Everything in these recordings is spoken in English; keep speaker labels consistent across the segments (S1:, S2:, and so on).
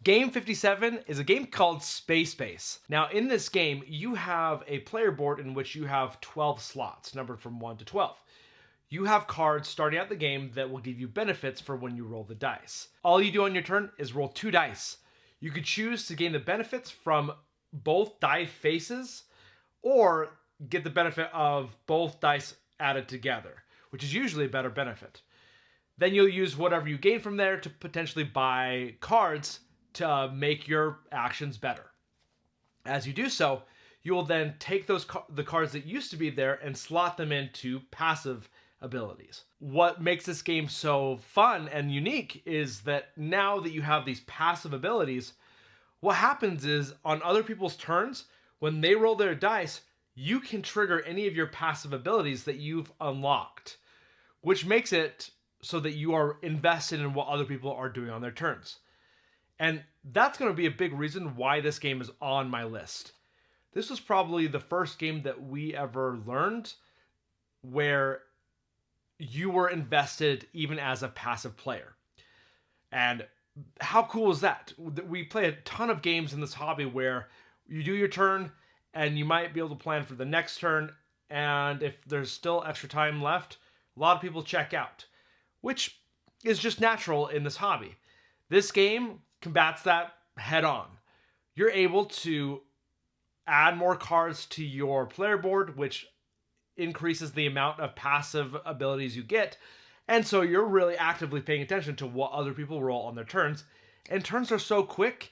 S1: Game 57 is a game called Space Base. Now, in this game, you have a player board in which you have 12 slots, numbered from 1 to 12. You have cards starting out the game that will give you benefits for when you roll the dice. All you do on your turn is roll 2 dice. You could choose to gain the benefits from both die faces or get the benefit of both dice added together, which is usually a better benefit. Then you'll use whatever you gain from there to potentially buy cards to make your actions better. As you do so, you will then take the cards that used to be there and slot them into passive abilities. What makes this game so fun and unique is that now that you have these passive abilities, what happens is on other people's turns, when they roll their dice, you can trigger any of your passive abilities that you've unlocked, which makes it so that you are invested in what other people are doing on their turns. And that's going to be a big reason why this game is on my list. This was probably the first game that we ever learned where you were invested even as a passive player. And how cool is that? We play a ton of games in this hobby where you do your turn and you might be able to plan for the next turn. And if there's still extra time left, a lot of people check out, which is just natural in this hobby. This game combats that head on. You're able to add more cards to your player board, which increases the amount of passive abilities you get. And so you're really actively paying attention to what other people roll on their turns. And turns are so quick,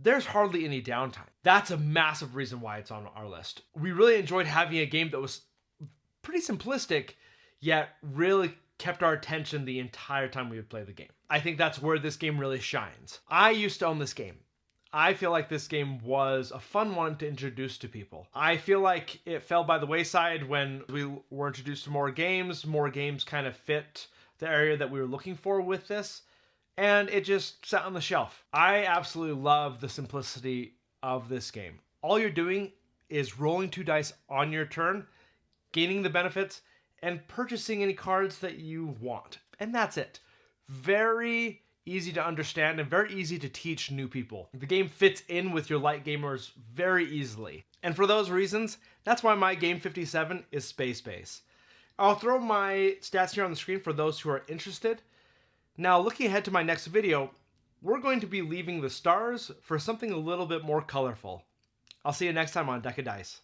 S1: there's hardly any downtime. That's a massive reason why it's on our list. We really enjoyed having a game that was pretty simplistic, yet really kept our attention the entire time we would play the game. I think that's where this game really shines. I used to own this game. I feel like this game was a fun one to introduce to people. I feel like it fell by the wayside when we were introduced to more games. More games kind of fit the area that we were looking for with this, and it just sat on the shelf. I absolutely love the simplicity of this game. All you're doing is rolling 2 dice on your turn, gaining the benefits, and purchasing any cards that you want. And that's it. Very easy to understand and very easy to teach new people. The game fits in with your light gamers very easily. And for those reasons, that's why my Game 57 is Space Base. I'll throw my stats here on the screen for those who are interested. Now, looking ahead to my next video, we're going to be leaving the stars for something a little bit more colorful. I'll see you next time on Deck of Dice.